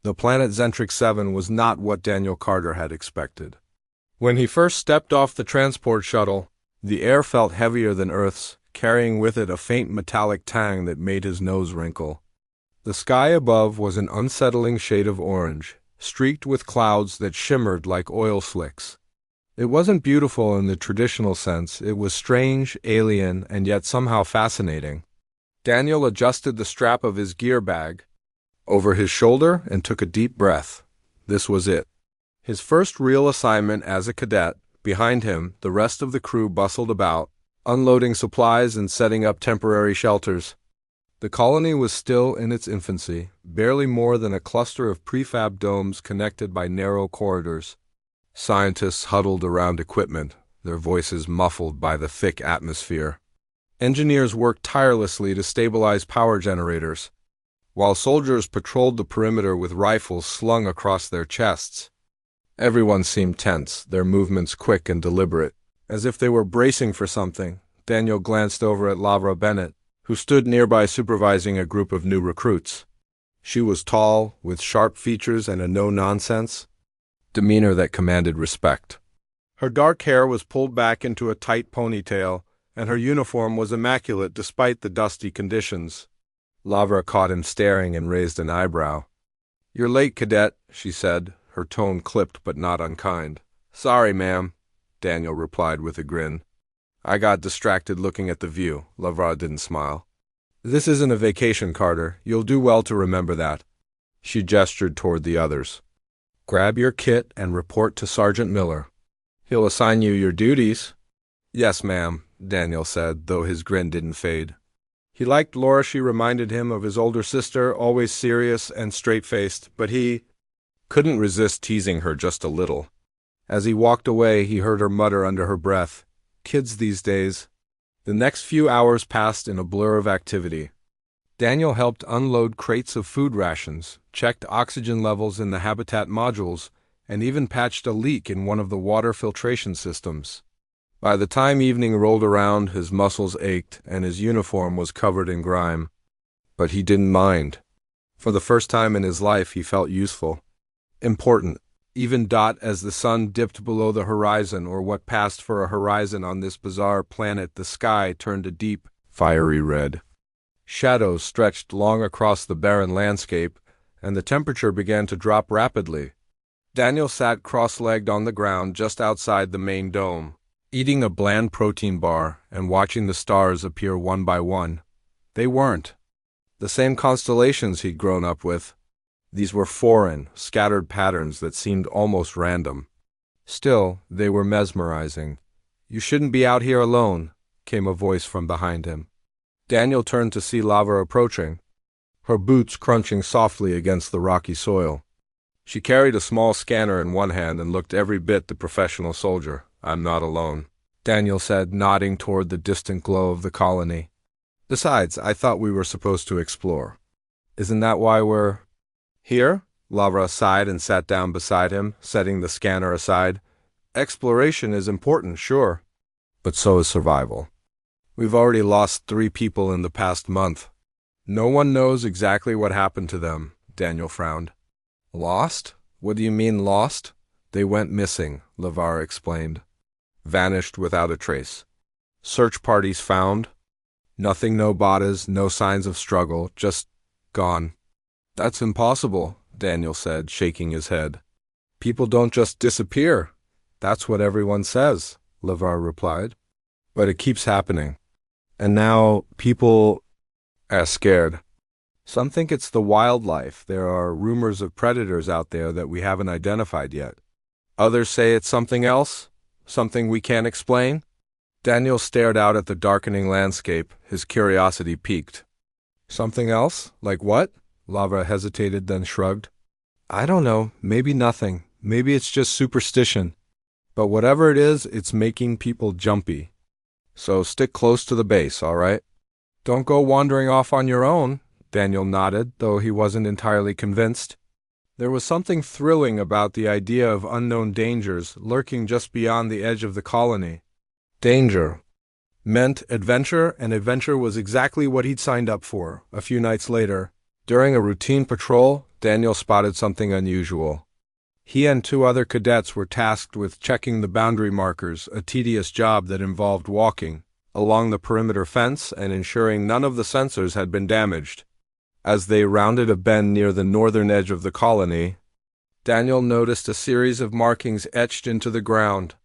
The planet Zentrix 7 was not what Daniel Carter had expected. When he first stepped off the transport shuttle, the air felt heavier than Earth's, carrying with it a faint metallic tang that made his nose wrinkle. The sky above was an unsettling shade of orange, streaked with clouds that shimmered like oil slicks. It wasn't beautiful in the traditional sense, it was strange, alien, and yet somehow fascinating. Daniel adjusted the strap of his gear bag over his shoulder and took a deep breath. This was it. His first real assignment as a cadet. Behind him, the rest of the crew bustled about, unloading supplies and setting up temporary shelters. The colony was still in its infancy, barely more than a cluster of prefab domes connected by narrow corridors. Scientists huddled around equipment, their voices muffled by the thick atmosphere. Engineers worked tirelessly to stabilize power generators, while soldiers patrolled the perimeter with rifles slung across their chests. Everyone seemed tense, their movements quick and deliberate, as if they were bracing for something. Daniel glanced over at Lavra Bennett, who stood nearby supervising a group of new recruits. She was tall, with sharp features and a no-nonsense demeanor that commanded respect. Her dark hair was pulled back into a tight ponytail, and her uniform was immaculate despite the dusty conditions. Lavra caught him staring and raised an eyebrow. "You're late, Cadet," she said, her tone clipped but not unkind. "Sorry, ma'am," Daniel replied with a grin. "I got distracted looking at the view." Lavra didn't smile. "This isn't a vacation, Carter. You'll do well to remember that." She gestured toward the others. "Grab your kit and report to Sergeant Miller. He'll assign you your duties." "Yes, ma'am," Daniel said, though his grin didn't fade. He liked Laura. She reminded him of his older sister, always serious and straight-faced, but he couldn't resist teasing her just a little. As he walked away, he heard her mutter under her breath, "Kids these days." The next few hours passed in a blur of activity. Daniel helped unload crates of food rations, checked oxygen levels in the habitat modules, and even patched a leak in one of the water filtration systems. By the time evening rolled around, his muscles ached and his uniform was covered in grime. But he didn't mind. For the first time in his life, he felt useful. Important, even as the sun dipped below the horizon, or what passed for a horizon on this bizarre planet, the sky turned a deep, fiery red. Shadows stretched long across the barren landscape, and the temperature began to drop rapidly. Daniel sat cross-legged on the ground just outside the main dome, eating a bland protein bar and watching the stars appear one by one. They weren't the same constellations he'd grown up with. These were foreign, scattered patterns that seemed almost random. Still, they were mesmerizing. "You shouldn't be out here alone," came a voice from behind him. Daniel turned to see Lavra approaching, her boots crunching softly against the rocky soil. She carried a small scanner in one hand and looked every bit the professional soldier. "I'm not alone," Daniel said, nodding toward the distant glow of the colony. "Besides, I thought we were supposed to explore. Isn't that why we're here?" Lavra sighed and sat down beside him, setting the scanner aside. "Exploration is important, sure, but so is survival. We've already lost 3 people in the past month. No one knows exactly what happened to them," Daniel frowned. "Lost? What do you mean, lost?" "They went missing," Lavra explained. "Vanished without a trace. Search parties found. Nothing, no bodies, no signs of struggle, just gone." "That's impossible," Daniel said, shaking his head. "People don't just disappear." "That's what everyone says," Lavra replied. "But it keeps happening. And now people are scared. Some think it's the wildlife. There are rumors of predators out there that we haven't identified yet. Others say it's something else, something we can't explain." Daniel stared out at the darkening landscape, his curiosity piqued. "Something else? Like what?" Lavra hesitated, then shrugged. "I don't know. Maybe nothing. Maybe it's just superstition. But whatever it is, it's making people jumpy. So stick close to the base, all right? Don't go wandering off on your own." Daniel nodded, though he wasn't entirely convinced. There was something thrilling about the idea of unknown dangers lurking just beyond the edge of the colony. Danger meant adventure, and adventure was exactly what he'd signed up for. A few nights later, during a routine patrol, Daniel spotted something unusual. He and two other cadets were tasked with checking the boundary markers, a tedious job that involved walking along the perimeter fence and ensuring none of the sensors had been damaged. As they rounded a bend near the northern edge of the colony, Daniel noticed a series of markings etched into the ground.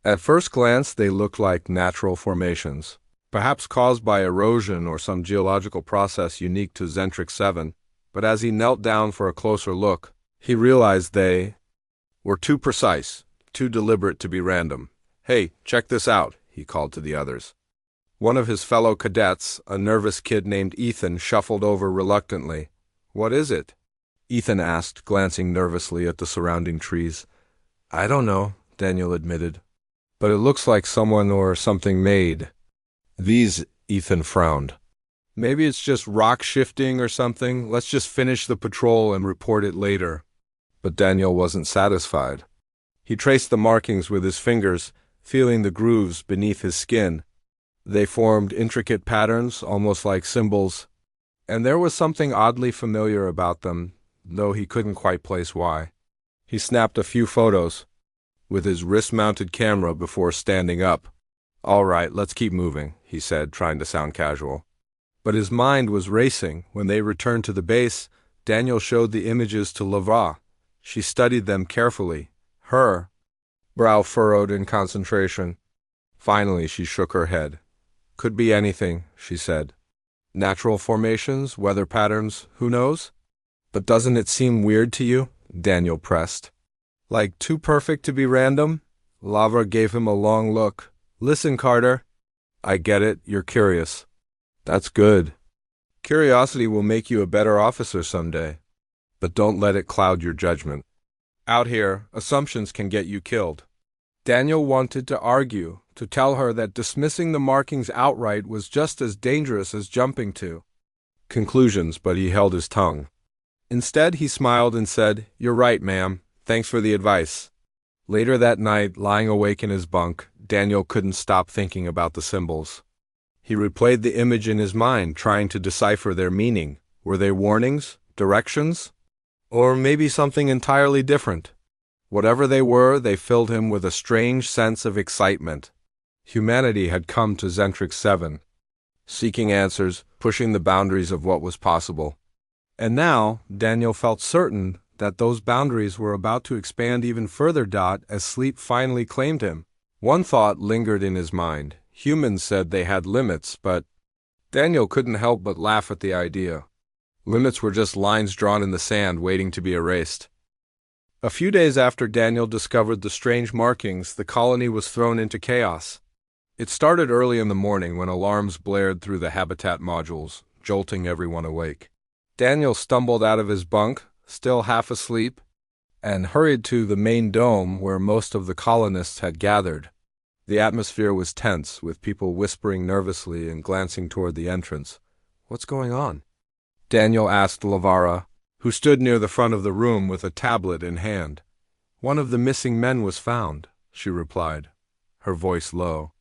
At first glance, they looked like natural formations, perhaps caused by erosion or some geological process unique to Zentrix 7, but as he knelt down for a closer look, he realized they were too precise, too deliberate to be random. "Hey, check this out," he called to the others. One of his fellow cadets, a nervous kid named Ethan, shuffled over reluctantly. "What is it?" Ethan asked, glancing nervously at the surrounding trees. "I don't know," Daniel admitted. "But it looks like someone or something made these." Ethan frowned. "Maybe it's just rock shifting or something. Let's just finish the patrol and report it later." But Daniel wasn't satisfied. He traced the markings with his fingers, feeling the grooves beneath his skin. They formed intricate patterns, almost like symbols, and there was something oddly familiar about them, though he couldn't quite place why. He snapped a few photos with his wrist-mounted camera before standing up. "All right, let's keep moving," he said, trying to sound casual. But his mind was racing. When they returned to the base, Daniel showed the images to Lavra. She studied them carefully, her brow furrowed in concentration. Finally, she shook her head. "Could be anything," she said. "Natural formations, weather patterns, who knows?" "But doesn't it seem weird to you?" Daniel pressed. "Like too perfect to be random?" Lavra gave him a long look. "Listen, Carter. I get it, you're curious. That's good. Curiosity will make you a better officer someday. But don't let it cloud your judgment. Out here, assumptions can get you killed." Daniel wanted to argue, to tell her that dismissing the markings outright was just as dangerous as jumping to conclusions, but he held his tongue. Instead, he smiled and said, "You're right, ma'am. Thanks for the advice." Later that night, lying awake in his bunk, Daniel couldn't stop thinking about the symbols. He replayed the image in his mind, trying to decipher their meaning. Were they warnings? Directions? Or maybe something entirely different? Whatever they were, they filled him with a strange sense of excitement. Humanity had come to Zentrix 7, seeking answers, pushing the boundaries of what was possible. And now, Daniel felt certain that those boundaries were about to expand even further. As sleep finally claimed him, one thought lingered in his mind. Humans said they had limits, but Daniel couldn't help but laugh at the idea. Limits were just lines drawn in the sand waiting to be erased. A few days after Daniel discovered the strange markings, the colony was thrown into chaos. It started early in the morning when alarms blared through the habitat modules, jolting everyone awake. Daniel stumbled out of his bunk, still half asleep, and hurried to the main dome where most of the colonists had gathered. The atmosphere was tense, with people whispering nervously and glancing toward the entrance. "What's going on?" Daniel asked Lavara, who stood near the front of the room with a tablet in hand. "One of the missing men was found," she replied, her voice low.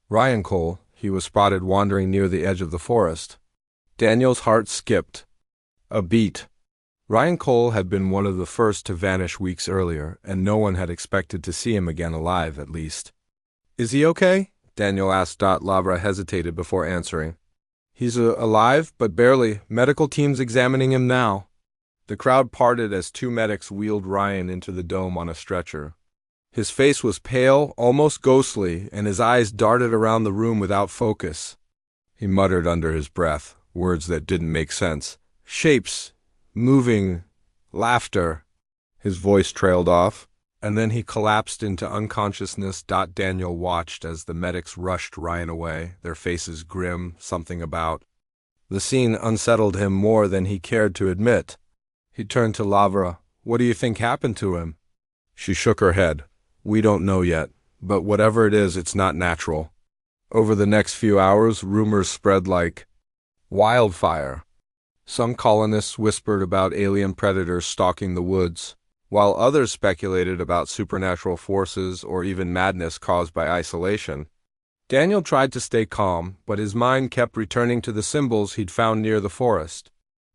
Ryan Cole, he was spotted wandering near the edge of the forest. Daniel's heart skipped a beat. Ryan Cole had been one of the first to vanish weeks earlier, and no one had expected to see him again alive, at least. "Is he okay?" Daniel asked. Lavra hesitated before answering. "He's alive, but barely. Medical team's examining him now." The crowd parted as two medics wheeled Ryan into the dome on a stretcher. His face was pale, almost ghostly, and his eyes darted around the room without focus. He muttered under his breath, words that didn't make sense. "Shapes, moving, laughter." His voice trailed off, and then he collapsed into unconsciousness. Daniel watched as the medics rushed Ryan away, their faces grim, something about the scene unsettled him more than he cared to admit. He turned to Lavra. "What do you think happened to him?" She shook her head. "We don't know yet, but whatever it is, it's not natural." Over the next few hours, rumors spread like wildfire. Some colonists whispered about alien predators stalking the woods, while others speculated about supernatural forces or even madness caused by isolation. Daniel tried to stay calm, but his mind kept returning to the symbols he'd found near the forest.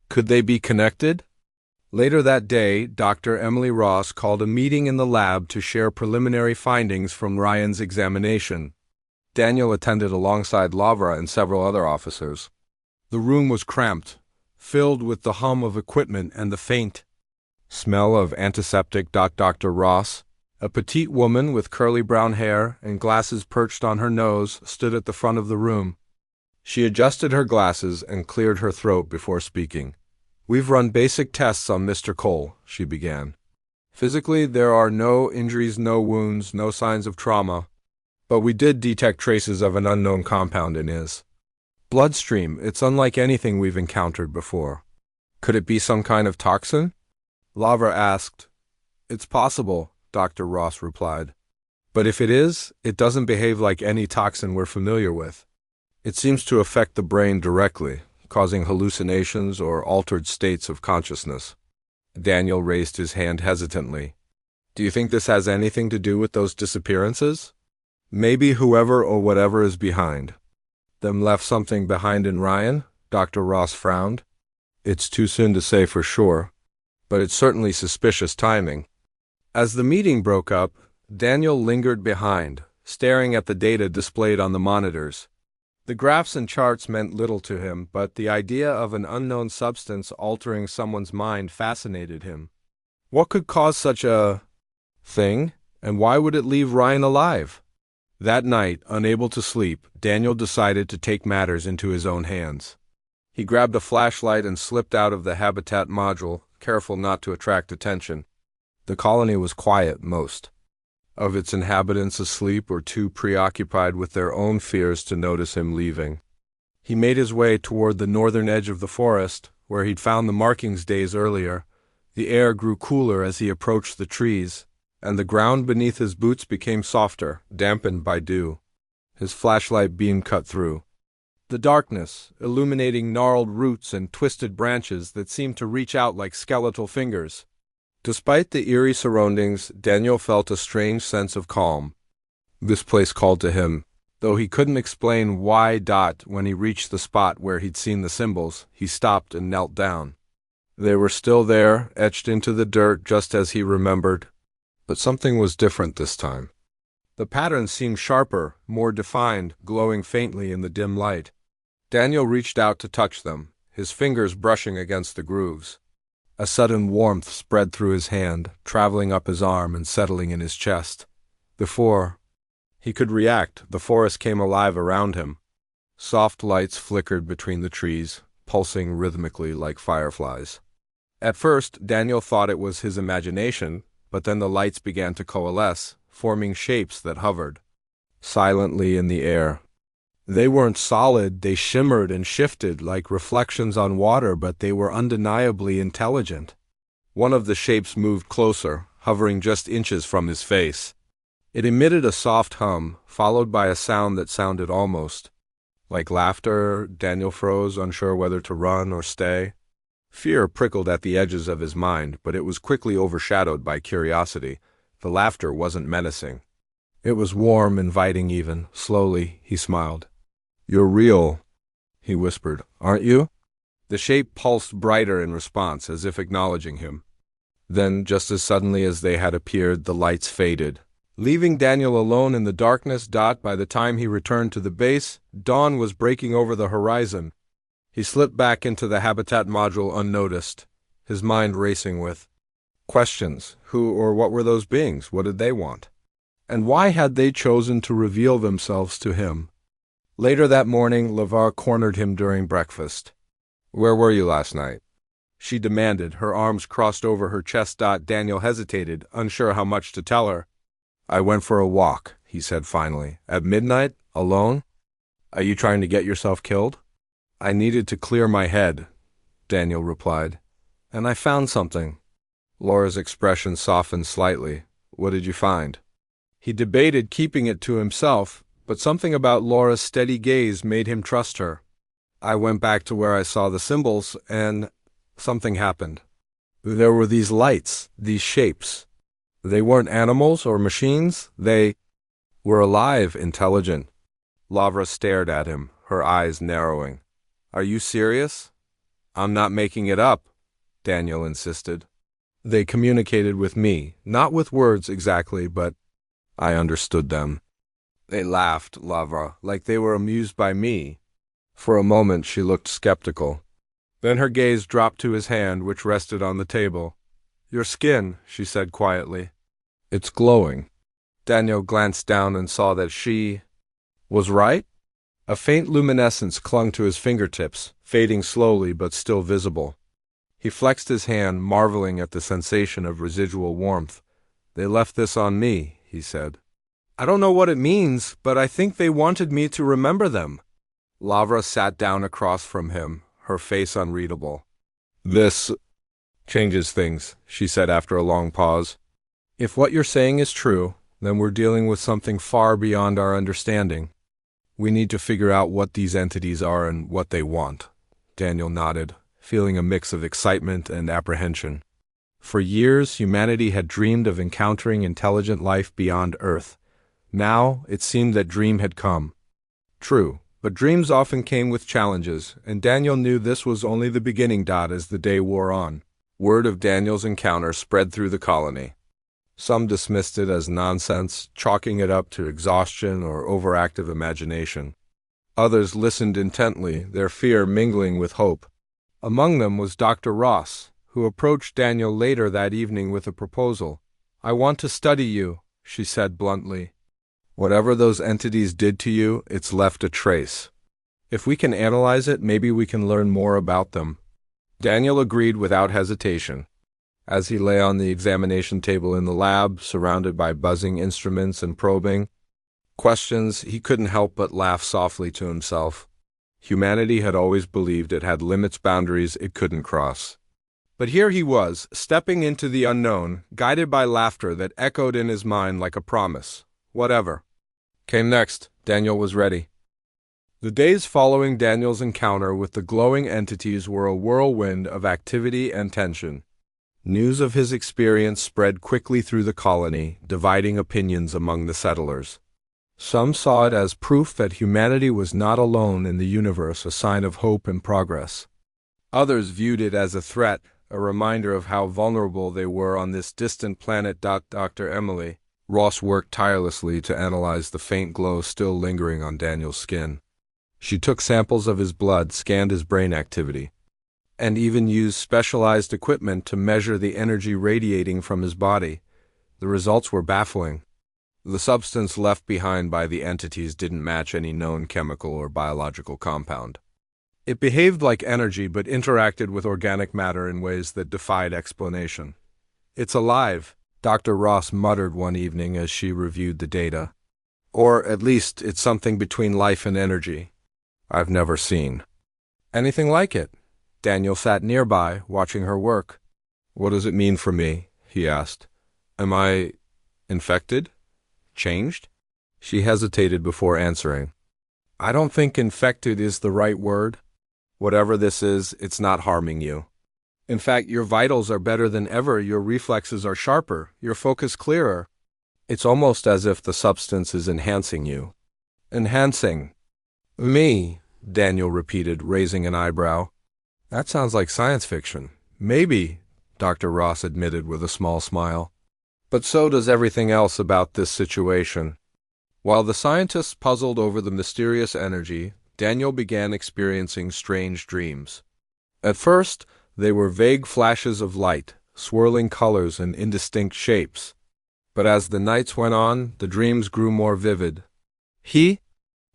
Could they be connected? Later that day, Dr. Emily Ross called a meeting in the lab to share preliminary findings from Ryan's examination. Daniel attended alongside Lavra and several other officers. The room was cramped, filled with the hum of equipment and the faint smell of antiseptic. Dr. Ross, a petite woman with curly brown hair and glasses perched on her nose, stood at the front of the room. She adjusted her glasses and cleared her throat before speaking. "We've run basic tests on Mr. Cole," she began. "Physically, there are no injuries, no wounds, no signs of trauma, but we did detect traces of an unknown compound in his bloodstream. It's unlike anything we've encountered before." "Could it be some kind of toxin?" Lavra asked. "It's possible," Dr. Ross replied. "But if it is, it doesn't behave like any toxin we're familiar with. It seems to affect the brain directly, causing hallucinations or altered states of consciousness." Daniel raised his hand hesitantly. "Do you think this has anything to do with those disappearances? Maybe whoever or whatever is behind them left something behind in Ryan?" Dr. Ross frowned. "It's too soon to say for sure, but it's certainly suspicious timing." As the meeting broke up, Daniel lingered behind, staring at the data displayed on the monitors. The graphs and charts meant little to him, but the idea of an unknown substance altering someone's mind fascinated him. What could cause such a thing, and why would it leave Ryan alive? That night, unable to sleep, Daniel decided to take matters into his own hands. He grabbed a flashlight and slipped out of the habitat module, careful not to attract attention. The colony was quiet, most of its inhabitants asleep or too preoccupied with their own fears to notice him leaving. He made his way toward the northern edge of the forest, where he'd found the markings days earlier. The air grew cooler as he approached the trees, and the ground beneath his boots became softer, dampened by dew. His flashlight beam cut through the darkness, illuminating gnarled roots and twisted branches that seemed to reach out like skeletal fingers. Despite the eerie surroundings, Daniel felt a strange sense of calm. This place called to him, though he couldn't explain why. When he reached the spot where he'd seen the symbols, he stopped and knelt down. They were still there, etched into the dirt just as he remembered, but something was different this time. The patterns seemed sharper, more defined, glowing faintly in the dim light. Daniel reached out to touch them, his fingers brushing against the grooves. A sudden warmth spread through his hand, traveling up his arm and settling in his chest. Before he could react, the forest came alive around him. Soft lights flickered between the trees, pulsing rhythmically like fireflies. At first, Daniel thought it was his imagination, but then the lights began to coalesce, forming shapes that hovered silently in the air. They weren't solid, they shimmered and shifted like reflections on water, but they were undeniably intelligent. One of the shapes moved closer, hovering just inches from his face. It emitted a soft hum, followed by a sound that sounded almost like laughter. Daniel froze, unsure whether to run or stay. Fear prickled at the edges of his mind, but it was quickly overshadowed by curiosity. The laughter wasn't menacing. It was warm, inviting even. Slowly, he smiled. "You're real," he whispered, "aren't you?" The shape pulsed brighter in response, as if acknowledging him. Then, just as suddenly as they had appeared, the lights faded, leaving Daniel alone in the darkness. By the time he returned to the base, dawn was breaking over the horizon. He slipped back into the habitat module unnoticed, his mind racing with questions. Who or what were those beings? What did they want? And why had they chosen to reveal themselves to him? Later that morning, Lavar cornered him during breakfast. "Where were you last night?" she demanded, her arms crossed over her chest. Daniel hesitated, unsure how much to tell her. "I went for a walk," he said finally. "At midnight? Alone? Are you trying to get yourself killed?" "I needed to clear my head," Daniel replied. "And I found something." Laura's expression softened slightly. "What did you find?" He debated keeping it to himself, but something about Laura's steady gaze made him trust her. "I went back to where I saw the symbols, and something happened. There were these lights, these shapes. They weren't animals or machines. They were alive, intelligent." Lavra stared at him, her eyes narrowing. "Are you serious?" "I'm not making it up." Daniel insisted. They communicated with me, not with words exactly, but I understood them. They laughed, Lavra, like they were amused by me. For a moment she looked skeptical. Then her gaze dropped to his hand, which rested on the table. Your skin, she said quietly. It's glowing. Daniel glanced down and saw that she was right. A faint luminescence clung to his fingertips, fading slowly but still visible. He flexed his hand, marveling at the sensation of residual warmth. They left this on me, he said. I don't know what it means, but I think they wanted me to remember them. Lavra sat down across from him, her face unreadable. This changes things, she said after a long pause. If what you're saying is true, then we're dealing with something far beyond our understanding. We need to figure out what these entities are and what they want. Daniel nodded, feeling a mix of excitement and apprehension. For years, humanity had dreamed of encountering intelligent life beyond Earth. Now, it seemed that dream had come. True, but dreams often came with challenges, and Daniel knew this was only the beginning. As the day wore on, word of Daniel's encounter spread through the colony. Some dismissed it as nonsense, chalking it up to exhaustion or overactive imagination. Others listened intently, their fear mingling with hope. Among them was Dr. Ross, who approached Daniel later that evening with a proposal. I want to study you, she said bluntly. Whatever those entities did to you, it's left a trace. If we can analyze it, maybe we can learn more about them. Daniel agreed without hesitation. As he lay on the examination table in the lab, surrounded by buzzing instruments and probing questions, he couldn't help but laugh softly to himself. Humanity had always believed it had limits, boundaries it couldn't cross. But here he was, stepping into the unknown, guided by laughter that echoed in his mind like a promise. Whatever came next, Daniel was ready. The days following Daniel's encounter with the glowing entities were a whirlwind of activity and tension. News of his experience spread quickly through the colony, dividing opinions among the settlers. Some saw it as proof that humanity was not alone in the universe, a sign of hope and progress. Others viewed it as a threat, a reminder of how vulnerable they were on this distant planet. Dr. Emily Ross worked tirelessly to analyze the faint glow still lingering on Daniel's skin. She took samples of his blood, scanned his brain activity, and even used specialized equipment to measure the energy radiating from his body. The results were baffling. The substance left behind by the entities didn't match any known chemical or biological compound. It behaved like energy but interacted with organic matter in ways that defied explanation. It's alive, Dr. Ross muttered one evening as she reviewed the data. Or at least it's something between life and energy. I've never seen anything like it. Daniel sat nearby, watching her work. What does it mean for me? He asked. Am I infected? Changed? She hesitated before answering. I don't think infected is the right word. Whatever this is, it's not harming you. In fact, your vitals are better than ever, your reflexes are sharper, your focus clearer. It's almost as if the substance is enhancing you. Enhancing me, Daniel repeated, raising an eyebrow. That sounds like science fiction. Maybe, Dr. Ross admitted with a small smile. But so does everything else about this situation. While the scientists puzzled over the mysterious energy, Daniel began experiencing strange dreams. At first, they were vague flashes of light, swirling colors and indistinct shapes. But as the nights went on, the dreams grew more vivid. He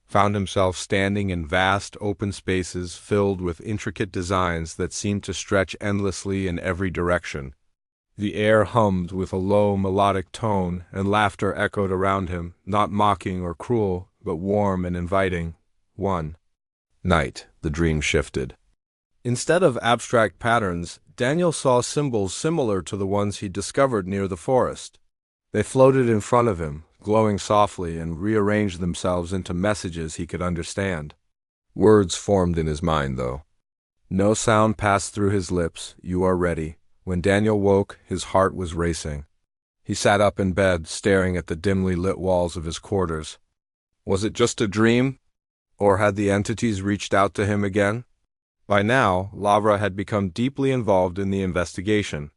found himself standing in vast, open spaces filled with intricate designs that seemed to stretch endlessly in every direction. The air hummed with a low, melodic tone, and laughter echoed around him, not mocking or cruel, but warm and inviting. One night, the dream shifted. Instead of abstract patterns, Daniel saw symbols similar to the ones he discovered near the forest. They floated in front of him, glowing softly, and rearranged themselves into messages he could understand. Words formed in his mind, though. No sound passed through his lips. You are ready. When Daniel woke, his heart was racing. He sat up in bed, staring at the dimly lit walls of his quarters. Was it just a dream? Or had the entities reached out to him again? By now, Lavra had become deeply involved in the investigation.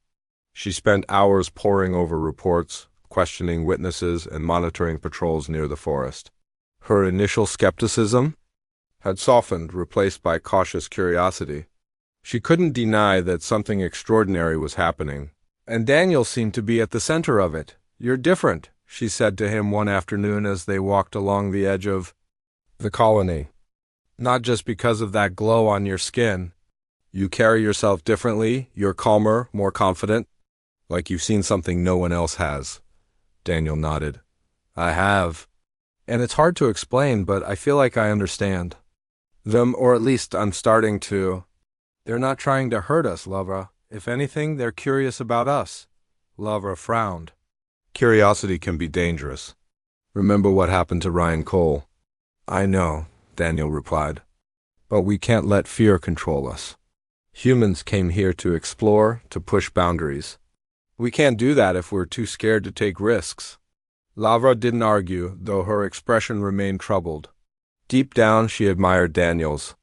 She spent hours poring over reports, questioning witnesses, and monitoring patrols near the forest. Her initial skepticism had softened, replaced by cautious curiosity. She couldn't deny that something extraordinary was happening, and Daniel seemed to be at the center of it. "You're different," she said to him one afternoon as they walked along the edge of the colony. "Not just because of that glow on your skin. You carry yourself differently, you're calmer, more confident, like you've seen something no one else has." Daniel nodded. "I have. And it's hard to explain, but I feel like I understand them, or at least I'm starting to. They're not trying to hurt us, Lavra. If anything, they're curious about us." Lavra frowned. "Curiosity can be dangerous. Remember what happened to Ryan Cole." "I know," Daniel replied. "But we can't let fear control us. Humans came here to explore, to push boundaries. We can't do that if we're too scared to take risks." Lavra didn't argue, though her expression remained troubled. Deep down, she admired Daniel's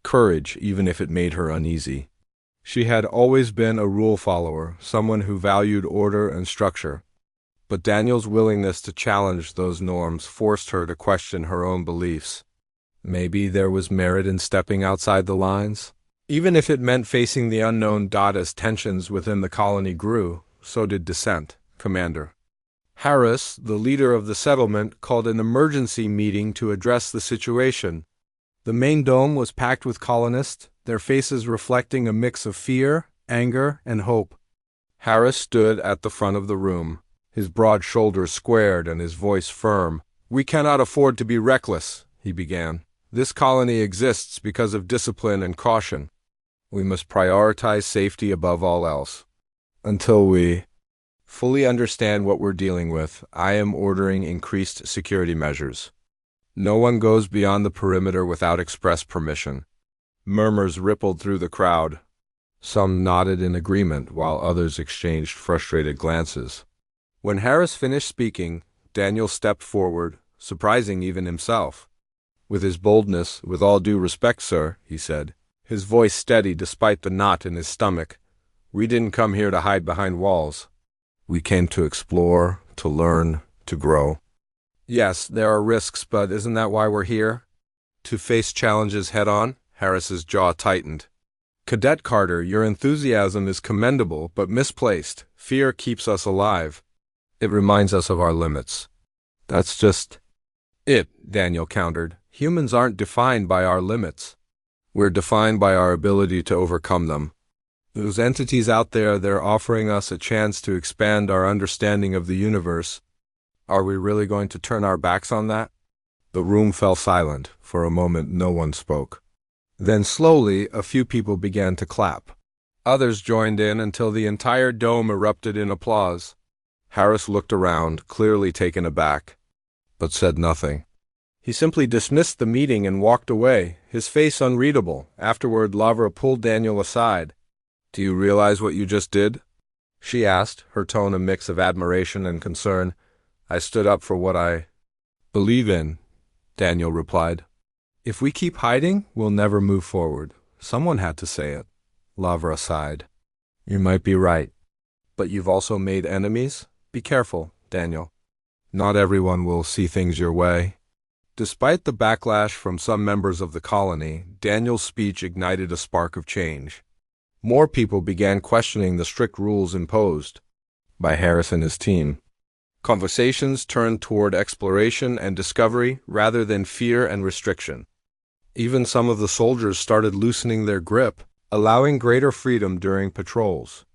courage, even if it made her uneasy. She had always been a rule follower, someone who valued order and structure. But Daniel's willingness to challenge those norms forced her to question her own beliefs. Maybe there was merit in stepping outside the lines? Even if it meant facing the unknown. As tensions within the colony grew, so did dissent. Commander Harris, the leader of the settlement, called an emergency meeting to address the situation. The main dome was packed with colonists, their faces reflecting a mix of fear, anger, and hope. Harris stood at the front of the room, his broad shoulders squared and his voice firm. "We cannot afford to be reckless," he began. "This colony exists because of discipline and caution. We must prioritize safety above all else. Until we fully understand what we're dealing with, I am ordering increased security measures. No one goes beyond the perimeter without express permission." Murmurs rippled through the crowd. Some nodded in agreement, while others exchanged frustrated glances. When Harris finished speaking, Daniel stepped forward, surprising even himself. With his boldness, "With all due respect, sir," he said, his voice steady despite the knot in his stomach, "we didn't come here to hide behind walls. We came to explore, to learn, to grow. Yes, there are risks, but isn't that why we're here? To face challenges head-on?" Harris's jaw tightened. "Cadet Carter, your enthusiasm is commendable, but misplaced. Fear keeps us alive. It reminds us of our limits." "That's just it," Daniel countered. "Humans aren't defined by our limits. We're defined by our ability to overcome them. Those entities out there, they're offering us a chance to expand our understanding of the universe. Are we really going to turn our backs on that?" The room fell silent. For a moment, no one spoke. Then slowly, a few people began to clap. Others joined in until the entire dome erupted in applause. Harris looked around, clearly taken aback, but said nothing. He simply dismissed the meeting and walked away, his face unreadable. Afterward, Lavra pulled Daniel aside. "Do you realize what you just did?" she asked, her tone a mix of admiration and concern. "I stood up for what I believe in," Daniel replied. "If we keep hiding, we'll never move forward." Someone had to say it. Lavra sighed. "You might be right. But you've also made enemies? Be careful, Daniel. Not everyone will see things your way." Despite the backlash from some members of the colony, Daniel's speech ignited a spark of change. More people began questioning the strict rules imposed by Harris and his team. Conversations turned toward exploration and discovery rather than fear and restriction. Even some of the soldiers started loosening their grip, allowing greater freedom during patrols.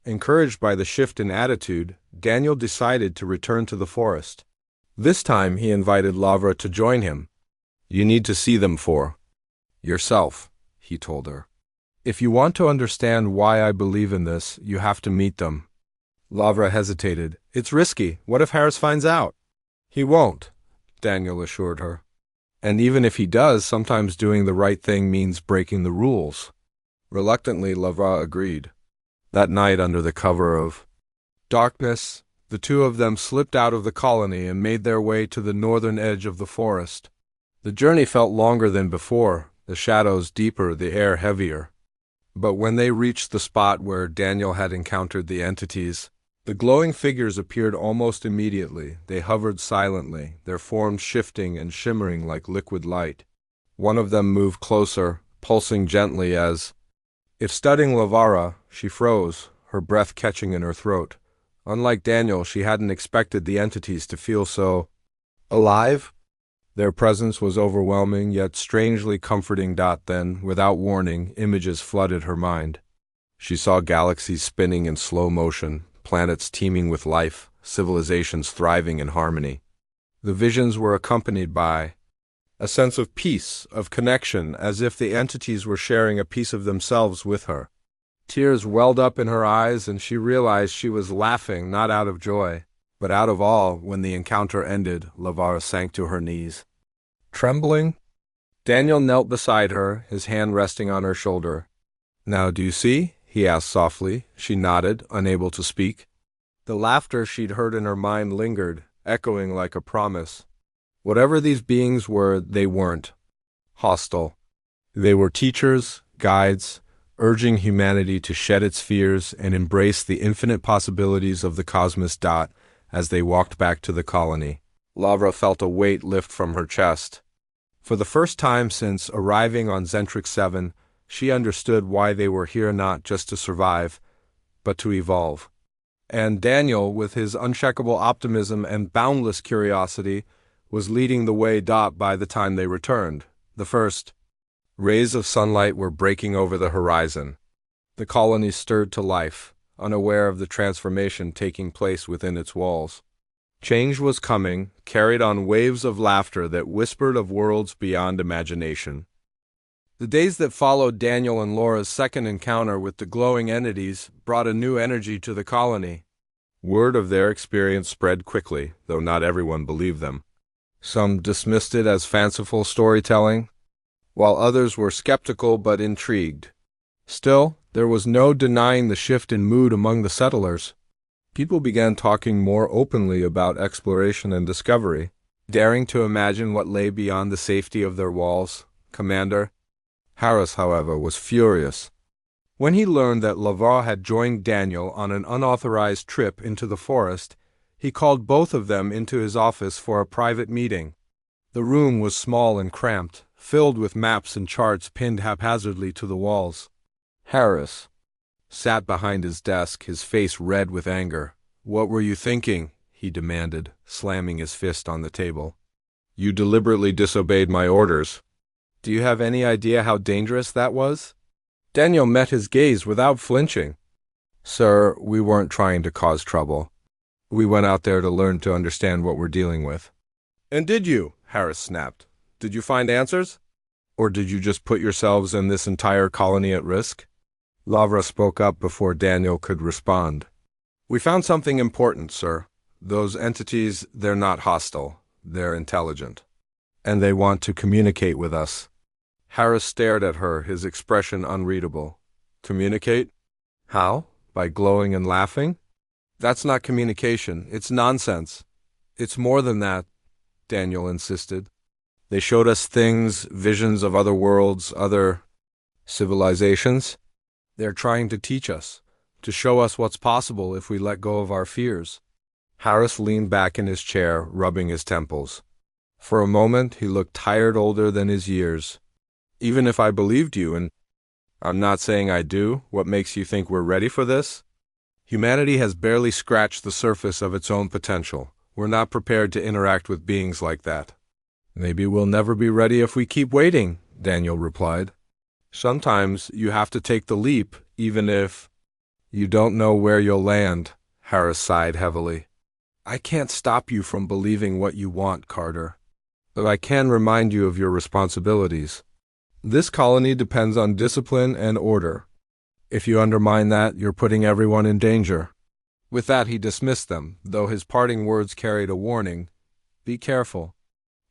Encouraged by the shift in attitude, Daniel decided to return to the forest. This time he invited Lavra to join him. "You need to see them for yourself," he told her. "If you want to understand why I believe in this, you have to meet them." Lavra hesitated. "It's risky. What if Harris finds out?" "He won't," Daniel assured her. "And even if he does, sometimes doing the right thing means breaking the rules." Reluctantly, Lavra agreed. That night, under the cover of darkness, the two of them slipped out of the colony and made their way to the northern edge of the forest. The journey felt longer than before, the shadows deeper, the air heavier. But when they reached the spot where Daniel had encountered the entities, the glowing figures appeared almost immediately. They hovered silently, their forms shifting and shimmering like liquid light. One of them moved closer, pulsing gently as, if studying Lavara, she froze, her breath catching in her throat. Unlike Daniel, she hadn't expected the entities to feel so alive. Their presence was overwhelming, yet strangely comforting. Then, without warning, images flooded her mind. She saw galaxies spinning in slow motion, planets teeming with life, civilizations thriving in harmony. The visions were accompanied by a sense of peace, of connection, as if the entities were sharing a piece of themselves with her. Tears welled up in her eyes, and she realized she was laughing not out of joy, but out of awe. When the encounter ended, Lavara sank to her knees. Trembling, Daniel knelt beside her, his hand resting on her shoulder. "Now do you see?" he asked softly. She nodded, unable to speak. The laughter she'd heard in her mind lingered, echoing like a promise. Whatever these beings were, they weren't hostile. They were teachers, guides, urging humanity to shed its fears and embrace the infinite possibilities of the cosmos. As they walked back to the colony, Lavra felt a weight lift from her chest. For the first time since arriving on Zentrix 7, she understood why they were here, not just to survive, but to evolve. And Daniel, with his unshakable optimism and boundless curiosity, was leading the way. By the time they returned, the first rays of sunlight were breaking over the horizon. The colony stirred to life, unaware of the transformation taking place within its walls. Change was coming, carried on waves of laughter that whispered of worlds beyond imagination. The days that followed Daniel and Laura's second encounter with the glowing entities brought a new energy to the colony. Word of their experience spread quickly, though not everyone believed them. Some dismissed it as fanciful storytelling, while others were skeptical but intrigued. Still, there was no denying the shift in mood among the settlers. People began talking more openly about exploration and discovery, daring to imagine what lay beyond the safety of their walls. Commander Harris, however, was furious. When he learned that Lavar had joined Daniel on an unauthorized trip into the forest, he called both of them into his office for a private meeting. The room was small and cramped, filled with maps and charts pinned haphazardly to the walls. Harris sat behind his desk, his face red with anger. "What were you thinking?" he demanded, slamming his fist on the table. "You deliberately disobeyed my orders. Do you have any idea how dangerous that was?" Daniel met his gaze without flinching. "Sir, we weren't trying to cause trouble. We went out there to learn to understand what we're dealing with." "And did you?" Harris snapped. "Did you find answers? Or did you just put yourselves and this entire colony at risk?" Lavra spoke up before Daniel could respond. "We found something important, sir. Those entities, they're not hostile. They're intelligent. And they want to communicate with us." Harris stared at her, his expression unreadable. "Communicate? How? By glowing and laughing? That's not communication. It's nonsense." "It's more than that," Daniel insisted. "They showed us things, visions of other worlds, other civilizations. They're trying to teach us, to show us what's possible if we let go of our fears." Harris leaned back in his chair, rubbing his temples. For a moment, he looked tired, older than his years. "Even if I believed you, and I'm not saying I do, what makes you think we're ready for this? Humanity has barely scratched the surface of its own potential. We're not prepared to interact with beings like that." "Maybe we'll never be ready if we keep waiting," Daniel replied. "Sometimes you have to take the leap, even if you don't know where you'll land." Harris sighed heavily. "I can't stop you from believing what you want, Carter. But I can remind you of your responsibilities. This colony depends on discipline and order. If you undermine that, you're putting everyone in danger." With that, he dismissed them, though his parting words carried a warning. "Be careful.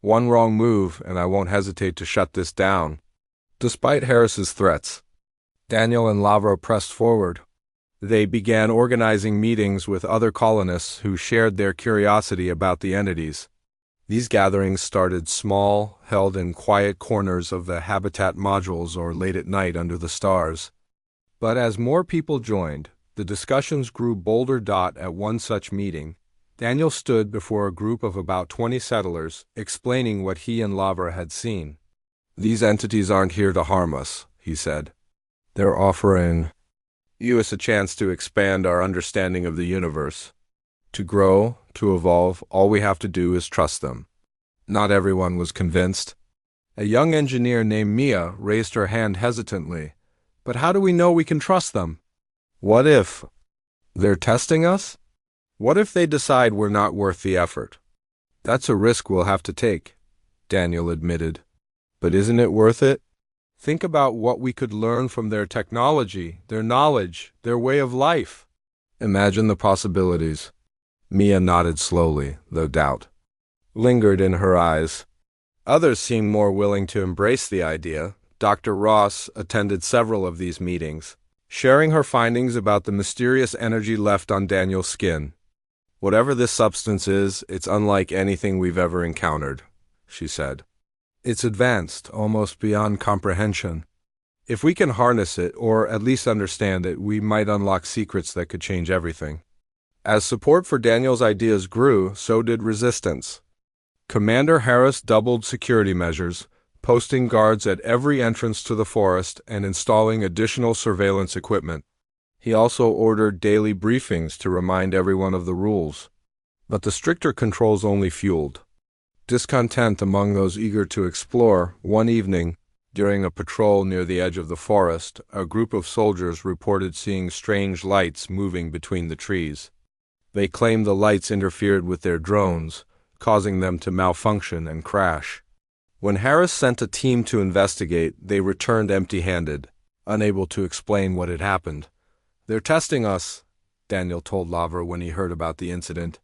One wrong move, and I won't hesitate to shut this down." Despite Harris's threats, Daniel and Lavra pressed forward. They began organizing meetings with other colonists who shared their curiosity about the entities. These gatherings started small, held in quiet corners of the habitat modules or late at night under the stars. But as more people joined, the discussions grew bolder. At one such meeting, Daniel stood before a group of about 20 settlers, explaining what he and Lavra had seen. "These entities aren't here to harm us," he said. "They're offering us a chance to expand our understanding of the universe. To grow, to evolve, all we have to do is trust them." Not everyone was convinced. A young engineer named Mia raised her hand hesitantly. "But how do we know we can trust them? What if they're testing us? What if they decide we're not worth the effort?" "That's a risk we'll have to take," Daniel admitted. "But isn't it worth it? Think about what we could learn from their technology, their knowledge, their way of life. Imagine the possibilities." Mia nodded slowly, though doubt lingered in her eyes. Others seemed more willing to embrace the idea. Dr. Ross attended several of these meetings, sharing her findings about the mysterious energy left on Daniel's skin. "Whatever this substance is, it's unlike anything we've ever encountered," she said. "It's advanced, almost beyond comprehension. If we can harness it, or at least understand it, we might unlock secrets that could change everything." As support for Daniel's ideas grew, so did resistance. Commander Harris doubled security measures, posting guards at every entrance to the forest and installing additional surveillance equipment. He also ordered daily briefings to remind everyone of the rules. But the stricter controls only fueled discontent among those eager to explore. One evening, during a patrol near the edge of the forest, a group of soldiers reported seeing strange lights moving between the trees. They claimed the lights interfered with their drones, causing them to malfunction and crash. When Harris sent a team to investigate, they returned empty-handed, unable to explain what had happened. "They're testing us," Daniel told Lavra when he heard about the incident.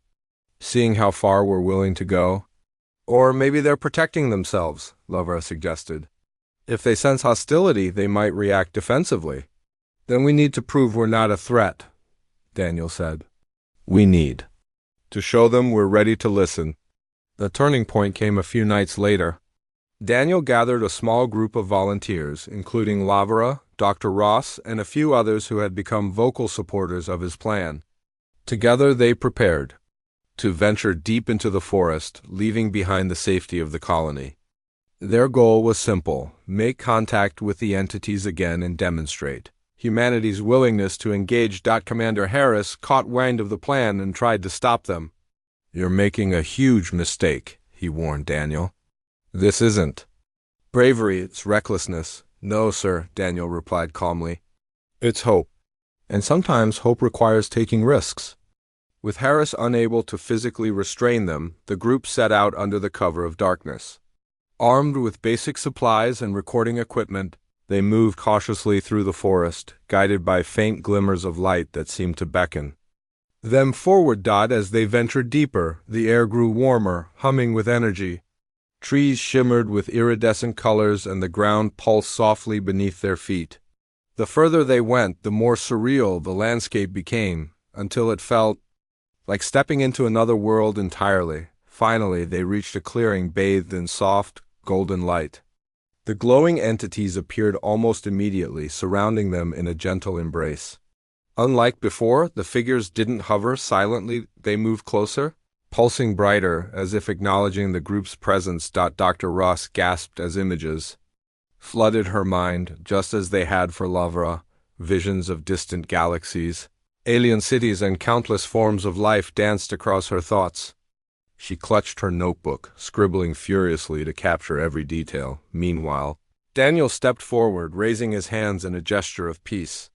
"Seeing how far we're willing to go." "Or maybe they're protecting themselves," Lavra suggested. "If they sense hostility, they might react defensively." "Then we need to prove we're not a threat," Daniel said. "We need to show them we're ready to listen." The turning point came a few nights later. Daniel gathered a small group of volunteers, including Lavra, Dr. Ross, and a few others who had become vocal supporters of his plan. Together they prepared to venture deep into the forest, leaving behind the safety of the colony. Their goal was simple: make contact with the entities again and demonstrate humanity's willingness to engage. Commander Harris caught wind of the plan and tried to stop them. "You're making a huge mistake," he warned Daniel. "This isn't bravery, it's recklessness." "No, sir," Daniel replied calmly. "It's hope. And sometimes hope requires taking risks." With Harris unable to physically restrain them, the group set out under the cover of darkness. Armed with basic supplies and recording equipment, they moved cautiously through the forest, guided by faint glimmers of light that seemed to beckon them forward. As they ventured deeper, the air grew warmer, humming with energy. Trees shimmered with iridescent colors and the ground pulsed softly beneath their feet. The further they went, the more surreal the landscape became, until it felt like stepping into another world entirely. Finally, they reached a clearing bathed in soft, golden light. The glowing entities appeared almost immediately, surrounding them in a gentle embrace. Unlike before, the figures didn't hover silently, they moved closer, pulsing brighter, as if acknowledging the group's presence. Dr. Ross gasped as images flooded her mind, just as they had for Lavra. Visions of distant galaxies, alien cities, and countless forms of life danced across her thoughts. She clutched her notebook, scribbling furiously to capture every detail. Meanwhile, Daniel stepped forward, raising his hands in a gesture of peace.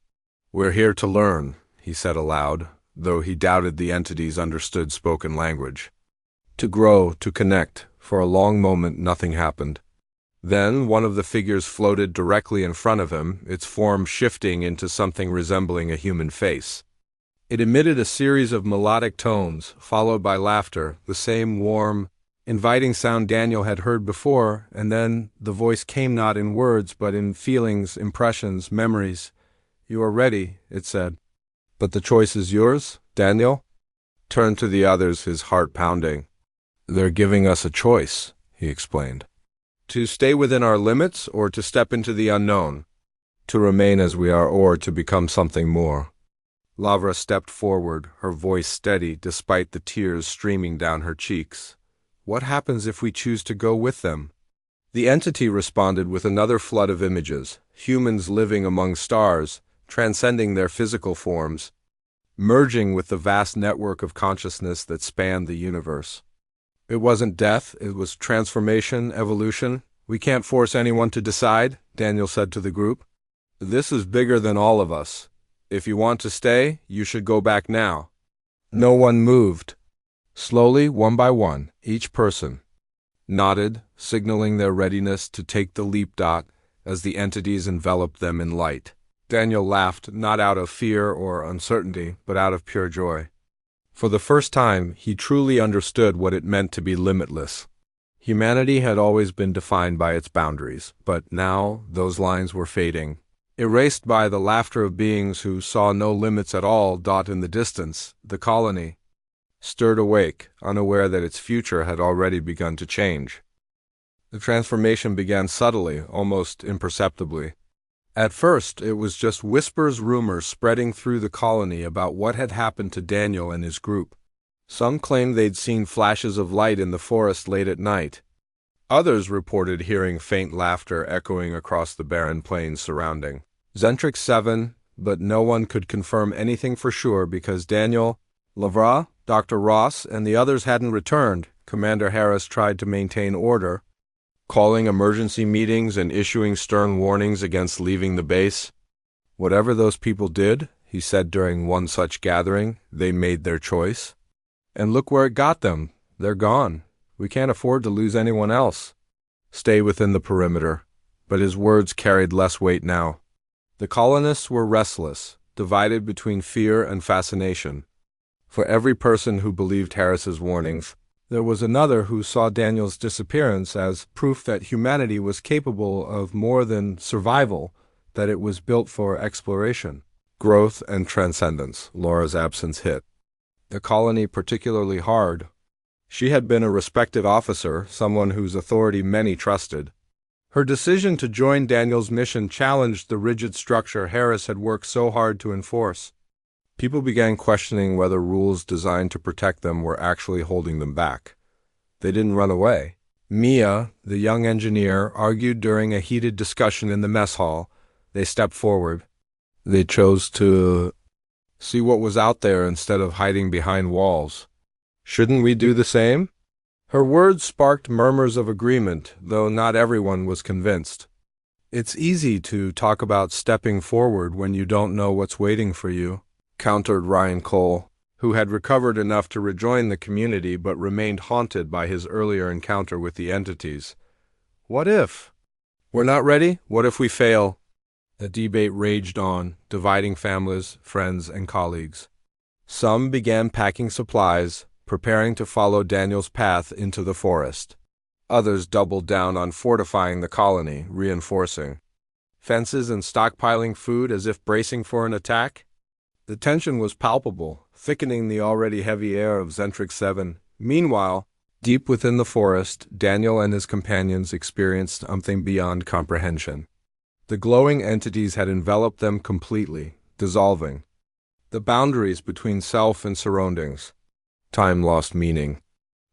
"We're here to learn," he said aloud, though he doubted the entities understood spoken language. "To grow, to connect." For a long moment nothing happened. Then one of the figures floated directly in front of him, its form shifting into something resembling a human face. It emitted a series of melodic tones, followed by laughter, the same warm, inviting sound Daniel had heard before, and then the voice came not in words but in feelings, impressions, memories. "You are ready," it said. "But the choice is yours?" Daniel turned to the others, his heart pounding. They're giving us a choice, he explained. To stay within our limits or to step into the unknown. To remain as we are or to become something more. Lavra stepped forward, her voice steady despite the tears streaming down her cheeks. What happens if we choose to go with them? The entity responded with another flood of images, humans living among stars, transcending their physical forms, merging with the vast network of consciousness that spanned the universe. It wasn't death, it was transformation, evolution. We can't force anyone to decide, Daniel said to the group. This is bigger than all of us. If you want to stay, you should go back now. No one moved. Slowly, one by one, each person nodded, signaling their readiness to take the leap. As the entities enveloped them in light. Daniel laughed, not out of fear or uncertainty, but out of pure joy. For the first time, he truly understood what it meant to be limitless. Humanity had always been defined by its boundaries, but now those lines were fading. Erased by the laughter of beings who saw no limits at all. In the distance, the colony stirred awake, unaware that its future had already begun to change. The transformation began subtly, almost imperceptibly. At first, it was just whispers, rumors spreading through the colony about what had happened to Daniel and his group. Some claimed they'd seen flashes of light in the forest late at night. Others reported hearing faint laughter echoing across the barren plains surrounding Zentrix 7, but no one could confirm anything for sure because Daniel, Lavra, Dr. Ross, and the others hadn't returned. Commander Harris tried to maintain order, calling emergency meetings and issuing stern warnings against leaving the base. Whatever those people did, he said during one such gathering, they made their choice. And look where it got them. They're gone. We can't afford to lose anyone else. Stay within the perimeter. But his words carried less weight now. The colonists were restless, divided between fear and fascination. For every person who believed Harris's warnings, there was another who saw Daniel's disappearance as proof that humanity was capable of more than survival, that it was built for exploration, growth, and transcendence. Laura's absence hit the colony particularly hard. She had been a respected officer, someone whose authority many trusted. Her decision to join Daniel's mission challenged the rigid structure Harris had worked so hard to enforce. People began questioning whether rules designed to protect them were actually holding them back. They didn't run away. Mia, the young engineer, argued during a heated discussion in the mess hall. They stepped forward. They chose to see what was out there instead of hiding behind walls. Shouldn't we do the same? Her words sparked murmurs of agreement, though not everyone was convinced. It's easy to talk about stepping forward when you don't know what's waiting for you, countered Ryan Cole, who had recovered enough to rejoin the community but remained haunted by his earlier encounter with the entities. What if? We're not ready? What if we fail? The debate raged on, dividing families, friends, and colleagues. Some began packing supplies, preparing to follow Daniel's path into the forest. Others doubled down on fortifying the colony, reinforcing fences and stockpiling food as if bracing for an attack. The tension was palpable, thickening the already heavy air of Zentrix 7. Meanwhile, deep within the forest, Daniel and his companions experienced something beyond comprehension. The glowing entities had enveloped them completely, dissolving. The boundaries between self and surroundings. Time lost meaning.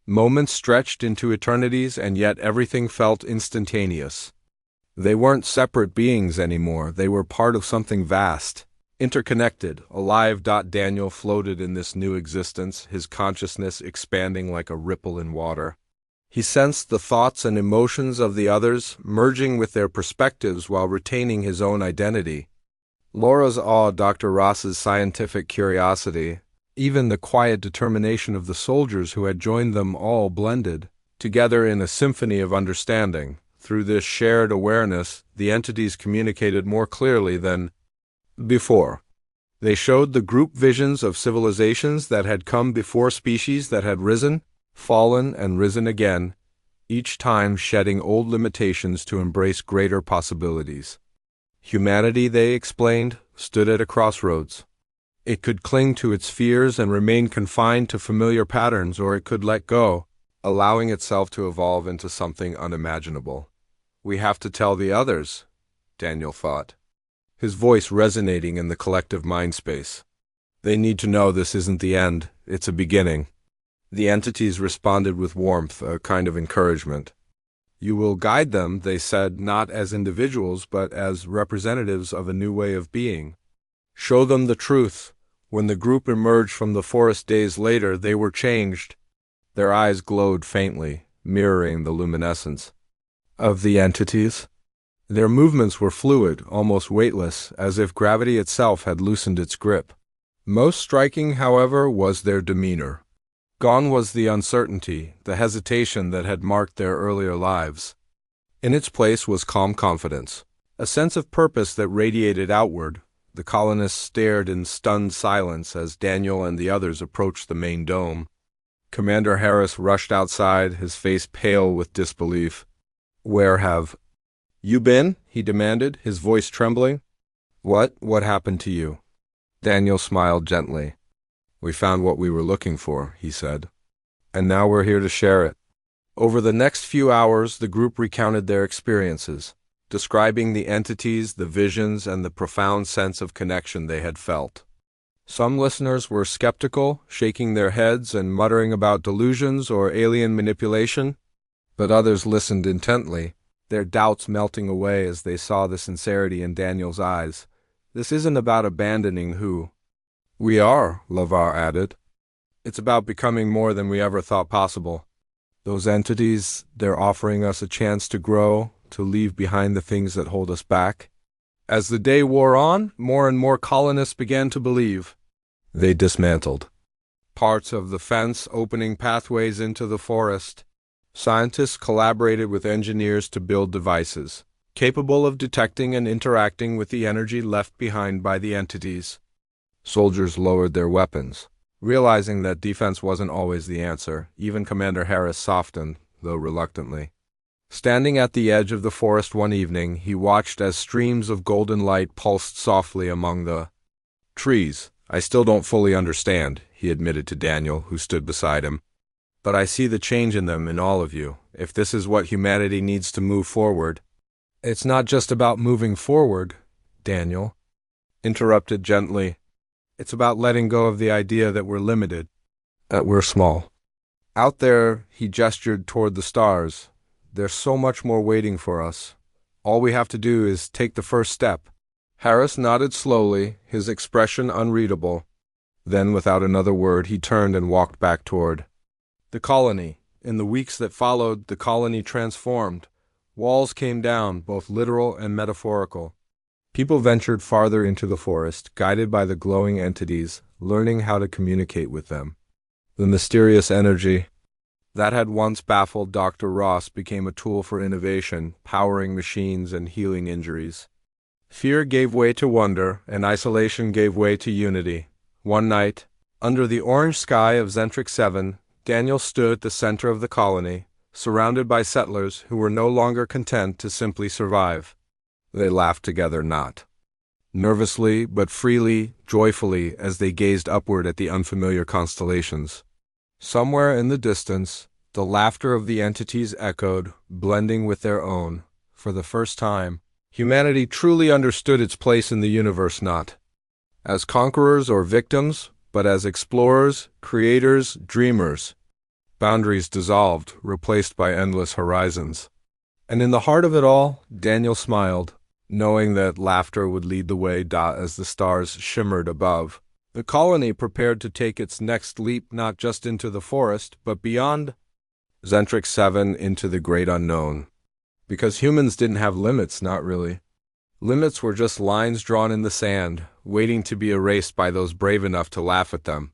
Moments stretched into eternities, and yet everything felt instantaneous. They weren't separate beings anymore. They were part of something vast, interconnected, alive. Daniel floated in this new existence, his consciousness expanding like a ripple in water. He sensed the thoughts and emotions of the others, merging with their perspectives while retaining his own identity. Laura's awe, Dr. Ross's scientific curiosity, even the quiet determination of the soldiers who had joined them all blended together in a symphony of understanding. Through this shared awareness, the entities communicated more clearly than before. They showed the group visions of civilizations that had come before, species that had risen, fallen, and risen again, each time shedding old limitations to embrace greater possibilities. Humanity, they explained, stood at a crossroads. It could cling to its fears and remain confined to familiar patterns, or it could let go, allowing itself to evolve into something unimaginable. We have to tell the others, Daniel thought, his voice resonating in the collective mind space. They need to know this isn't the end, it's a beginning. The entities responded with warmth, a kind of encouragement. You will guide them, they said, not as individuals, but as representatives of a new way of being. Show them the truth. When the group emerged from the forest days later, they were changed. Their eyes glowed faintly, mirroring the luminescence of the entities. Their movements were fluid, almost weightless, as if gravity itself had loosened its grip. Most striking, however, was their demeanor. Gone was the uncertainty, the hesitation that had marked their earlier lives. In its place was calm confidence, a sense of purpose that radiated outward. The colonists stared in stunned silence as Daniel and the others approached the main dome. Commander Harris rushed outside, his face pale with disbelief. "Where have you been?" he demanded, his voice trembling. What happened to you?" Daniel smiled gently. "We found what we were looking for," he said. "And now we're here to share it." Over the next few hours, the group recounted their experiences, describing the entities, the visions, and the profound sense of connection they had felt. Some listeners were skeptical, shaking their heads and muttering about delusions or alien manipulation, but others listened intently, their doubts melting away as they saw the sincerity in Daniel's eyes. "This isn't about abandoning who we are," Lavar added. "It's about becoming more than we ever thought possible. Those entities, they're offering us a chance to grow, to leave behind the things that hold us back." As the day wore on, more and more colonists began to believe. They dismantled parts of the fence, opening pathways into the forest. Scientists collaborated with engineers to build devices capable of detecting and interacting with the energy left behind by the entities. Soldiers lowered their weapons, realizing that defense wasn't always the answer. Even Commander Harris softened, though reluctantly. Standing at the edge of the forest one evening, he watched as streams of golden light pulsed softly among the trees. "I still don't fully understand," he admitted to Daniel, who stood beside him. "But I see the change in them, in all of you. If this is what humanity needs to move forward." "It's not just about moving forward," Daniel interrupted gently. "It's about letting go of the idea that we're limited, that we're small. Out there," he gestured toward the stars, "there's so much more waiting for us. All we have to do is take the first step." Harris nodded slowly, his expression unreadable. Then, without another word, he turned and walked back toward the colony. In the weeks that followed, the colony transformed. Walls came down, both literal and metaphorical. People ventured farther into the forest, guided by the glowing entities, learning how to communicate with them. The mysterious energy that had once baffled Dr. Ross became a tool for innovation, powering machines and healing injuries. Fear gave way to wonder, and isolation gave way to unity. One night, under the orange sky of Zentrix 7, Daniel stood at the center of the colony, surrounded by settlers who were no longer content to simply survive. They laughed together, not nervously, but freely, joyfully, as they gazed upward at the unfamiliar constellations. Somewhere in the distance, the laughter of the entities echoed, blending with their own. For the first time, humanity truly understood its place in the universe, not as conquerors or victims, but as explorers, creators, dreamers. Boundaries dissolved, replaced by endless horizons. And in the heart of it all, Daniel smiled, knowing that laughter would lead the way as the stars shimmered above. The colony prepared to take its next leap not just into the forest, but beyond Zentrix 7 into the great unknown. Because humans didn't have limits, not really. Limits were just lines drawn in the sand, waiting to be erased by those brave enough to laugh at them.